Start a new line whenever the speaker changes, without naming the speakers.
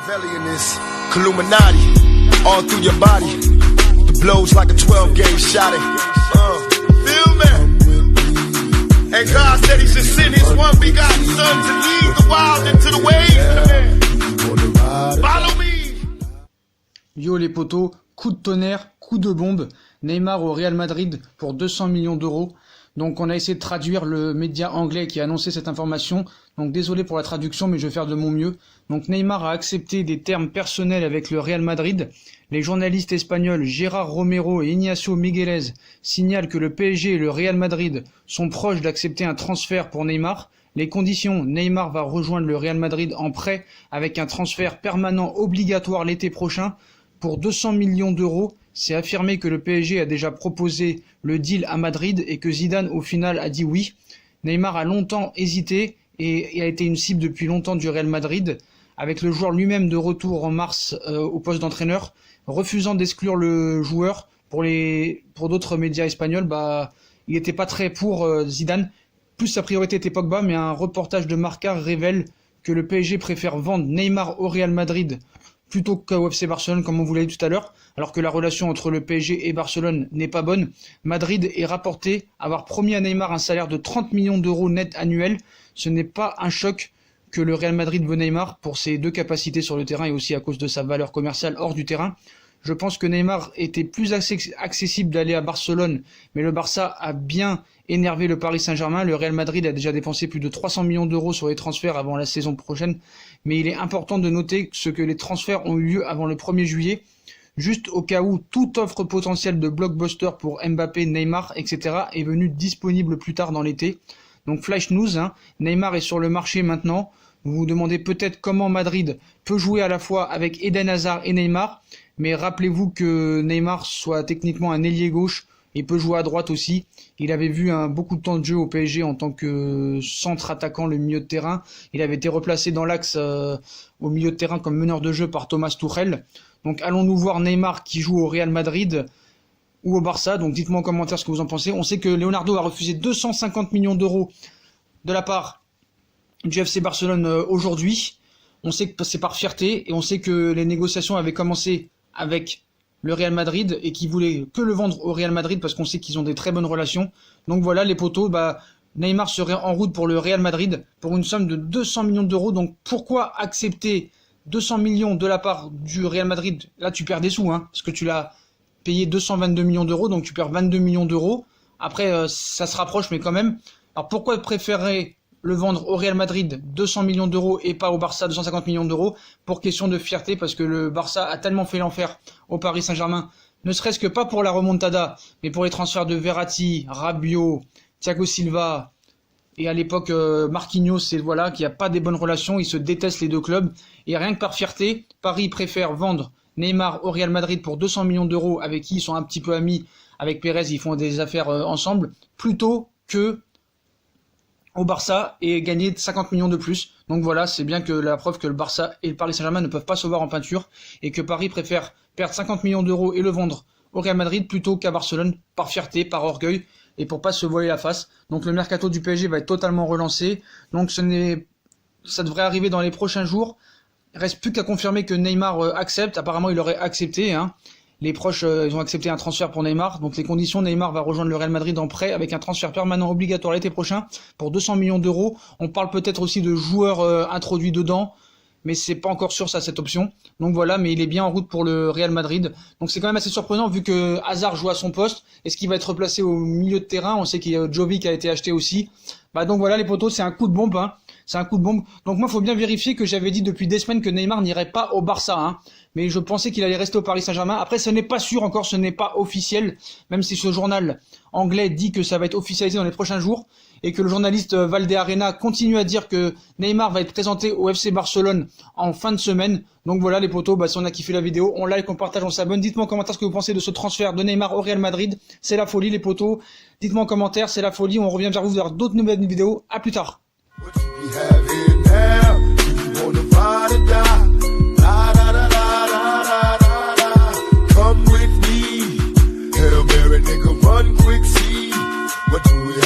Machiavellian is Illuminati, all through your body. The blows like a 12-gauge shot. Feel me? And God said He should send His one begotten Son to lead the wild into the ways. Follow me.
Yo les potos, coup de tonnerre, coup de bombe. Neymar au Real Madrid pour 200 millions d'euros. Donc on a essayé de traduire le média anglais qui a annoncé cette information. Donc désolé pour la traduction, mais je vais faire de mon mieux. Donc Neymar a accepté des termes personnels avec le Real Madrid. Les journalistes espagnols Gérard Romero et Ignacio Miguelez signalent que le PSG et le Real Madrid sont proches d'accepter un transfert pour Neymar. Les conditions, Neymar va rejoindre le Real Madrid en prêt avec un transfert permanent obligatoire l'été prochain pour 200 millions d'euros. C'est affirmé que le PSG a déjà proposé le deal à Madrid et que Zidane au final a dit oui. Neymar a longtemps hésité et a été une cible depuis longtemps du Real Madrid, avec le joueur lui-même de retour en mars au poste d'entraîneur, refusant d'exclure le joueur. Pour d'autres médias espagnols, il n'était pas très pour Zidane. Plus sa priorité était Pogba, mais un reportage de Marca révèle que le PSG préfère vendre Neymar au Real Madrid plutôt qu'au FC Barcelone, comme on vous l'a dit tout à l'heure, alors que la relation entre le PSG et Barcelone n'est pas bonne. Madrid est rapporté avoir promis à Neymar un salaire de 30 millions d'euros net annuels. Ce n'est pas un choc que le Real Madrid veut Neymar pour ses deux capacités sur le terrain et aussi à cause de sa valeur commerciale hors du terrain. Je pense que Neymar était plus accessible d'aller à Barcelone, mais le Barça a bien énervé le Paris Saint-Germain. Le Real Madrid a déjà dépensé plus de 300 millions d'euros sur les transferts avant la saison prochaine, mais il est important de noter que les transferts ont eu lieu avant le 1er juillet, juste au cas où toute offre potentielle de blockbuster pour Mbappé, Neymar, etc. est venue disponible plus tard dans l'été. Donc flash news, Neymar est sur le marché maintenant. Vous vous demandez peut-être comment Madrid peut jouer à la fois avec Eden Hazard et Neymar, mais rappelez-vous que Neymar soit techniquement un ailier gauche et peut jouer à droite aussi. Il avait vu beaucoup de temps de jeu au PSG en tant que centre attaquant, le milieu de terrain. Il avait été replacé dans l'axe au milieu de terrain comme meneur de jeu par Thomas Tuchel. Donc allons-nous voir Neymar qui joue au Real Madrid ou au Barça? Donc dites-moi en commentaire ce que vous en pensez. On sait que Leonardo a refusé 250 millions d'euros de la part du FC Barcelone aujourd'hui. On sait que c'est par fierté et on sait que les négociations avaient commencé avec le Real Madrid et qu'ils voulaient que le vendre au Real Madrid parce qu'on sait qu'ils ont des très bonnes relations. Donc voilà les potos, Neymar serait en route pour le Real Madrid pour une somme de 200 millions d'euros. Donc pourquoi accepter 200 millions de la part du Real Madrid? Là tu perds des sous, parce que tu l'as payé 222 millions d'euros, donc tu perds 22 millions d'euros. Après ça se rapproche mais quand même. Alors pourquoi préférer le vendre au Real Madrid 200 millions d'euros et pas au Barça 250 millions d'euros? Pour question de fierté, parce que le Barça a tellement fait l'enfer au Paris Saint-Germain, ne serait-ce que pas pour la remontada, mais pour les transferts de Verratti, Rabiot, Thiago Silva et à l'époque Marquinhos, qui a pas des bonnes relations, ils se détestent les deux clubs, et rien que par fierté, Paris préfère vendre Neymar au Real Madrid pour 200 millions d'euros, avec qui ils sont un petit peu amis, avec Pérez, ils font des affaires ensemble, plutôt que au Barça et gagner 50 millions de plus. Donc voilà, c'est bien que la preuve que le Barça et le Paris Saint-Germain ne peuvent pas se voir en peinture et que Paris préfère perdre 50 millions d'euros et le vendre au Real Madrid plutôt qu'à Barcelone, par fierté, par orgueil et pour pas se voiler la face. Donc le mercato du PSG va être totalement relancé. Donc ça devrait arriver dans les prochains jours. Il reste plus qu'à confirmer que Neymar accepte. Apparemment, il aurait accepté, Les proches, ils ont accepté un transfert pour Neymar. Donc les conditions, Neymar va rejoindre le Real Madrid en prêt avec un transfert permanent obligatoire l'été prochain pour 200 millions d'euros. On parle peut-être aussi de joueurs introduits dedans, mais c'est pas encore sûr ça, cette option. Donc voilà, mais il est bien en route pour le Real Madrid. Donc c'est quand même assez surprenant vu que Hazard joue à son poste. Est-ce qu'il va être replacé au milieu de terrain? On sait qu'il y a Jovic qui a été acheté aussi. Donc voilà les potos, c'est un coup de bombe, C'est un coup de bombe. Donc moi, il faut bien vérifier que j'avais dit depuis des semaines que Neymar n'irait pas au Barça, Mais je pensais qu'il allait rester au Paris Saint-Germain. Après, ce n'est pas sûr encore, ce n'est pas officiel. Même si ce journal anglais dit que ça va être officialisé dans les prochains jours. Et que le journaliste Valdearena continue à dire que Neymar va être présenté au FC Barcelone en fin de semaine. Donc voilà les potos, si on a kiffé la vidéo, on like, on partage, on s'abonne. Dites-moi en commentaire ce que vous pensez de ce transfert de Neymar au Real Madrid. C'est la folie les potos. Dites-moi en commentaire, c'est la folie. On revient vers vous vers d'autres nouvelles vidéos. À plus tard. What do we